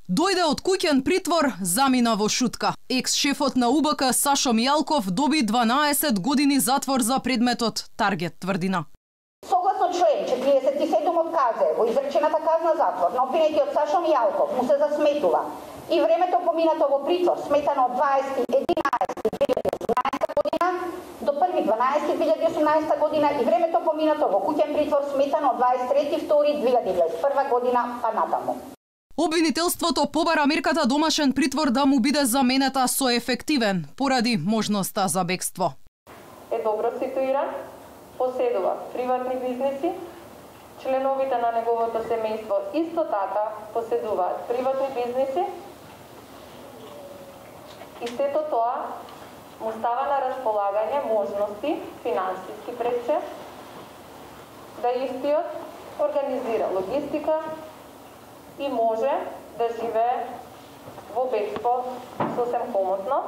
Дојде од куќен притвор, замина во шутка. Екс-шефот на УБК Сашо Мијалков доби 12 години затвор за предметот Таргет тврдина. Согласно член 47 од КЗ, во изречената казна затвор на обвинетиот Сашо Мијалков му се засметува и времето поминато во притвор сметано од 20.11.2018 година до 1.12.2018 година и времето поминато во куќен притвор сметано од 23.2.2021 година па натаму. Обвинителството побара мерката домашен притвор да му биде заменета со ефективен поради можноста за бегство. Е добро ситуиран, поседува приватни бизнеси, членовите на неговото семејство исто така поседуваат приватни бизнеси и сето тоа му става на располагање можности, финансиски прече, да истиот организира логистика и може да живее во бегство сосем комотно.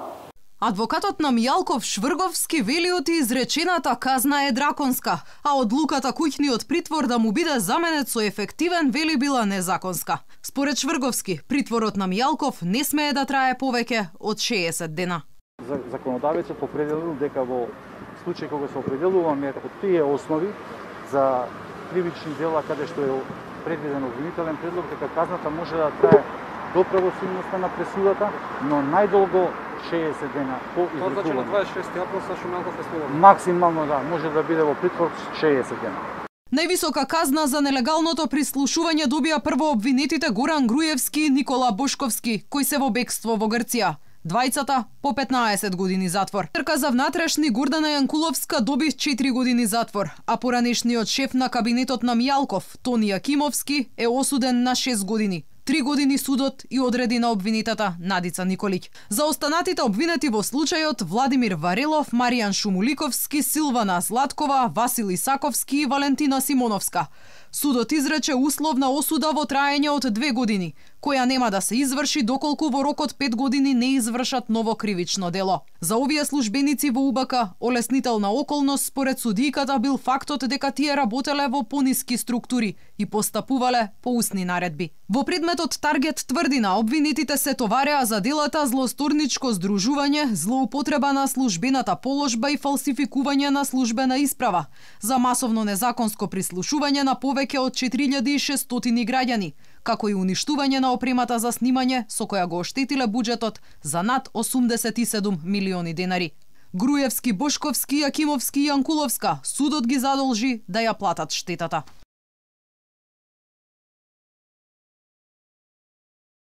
Адвокатот на Мијалков Шврговски вели оти изречената казна е драконска, а одлуката куќниот притвор да му биде заменет со ефективен вели била незаконска. Според Шврговски, притворот на Мијалков не смее да трае повеќе од 60 дена. Законодавецот определил дека во случај кога се определува мера од тие основи за кривични дела каде што е предвиден обвинителен предлог, дека казната може да трае до правосудноста на пресудата, но најдолго 60 дена по изрекување. Тоа значи на 26 април Сашо Мијалков е слободен. Максимално да, може да биде во притвор 60 дена. Највисока казна за нелегалното прислушување добија прво обвинетите Горан Груевски и Никола Бошковски, кои се во бегство во Грција. Двајцата по 15 години затвор. Трка за внатрешни Гордана Јанкуловска доби 4 години затвор, а поранешниот шеф на кабинетот на Мијалков, Тони Јакимовски, е осуден на 6 години. 3 години судот и одреди на обвинетата Надица Николиќ. За останатите обвинети во случајот Владимир Варелов, Маријан Шумуликовски, Силвана Златкова, Васил Исаковски и Валентина Симоновска. Судот изрече условна осуда во траење од 2 години, која нема да се изврши доколку во рок од 5 години не извршат ново кривично дело. За овие службеници во УБК олеснителна околност според судијката бил фактот дека тие работеле во пониски структури и постапувале по усни наредби. Во предметот Таргет тврдина обвинетите се товареа за делата злосторничко здружување, злоупотреба на службената положба и фалсификување на службена исправа, за масовно незаконско прислушување на повеќе од 4600 граѓани, како и уништување на опремата за снимање со која го оштетиле буџетот за над 87 милиони денари. Груевски, Бошковски, Јакимовски и Јанкуловска судот ги задолжи да ја платат штетата.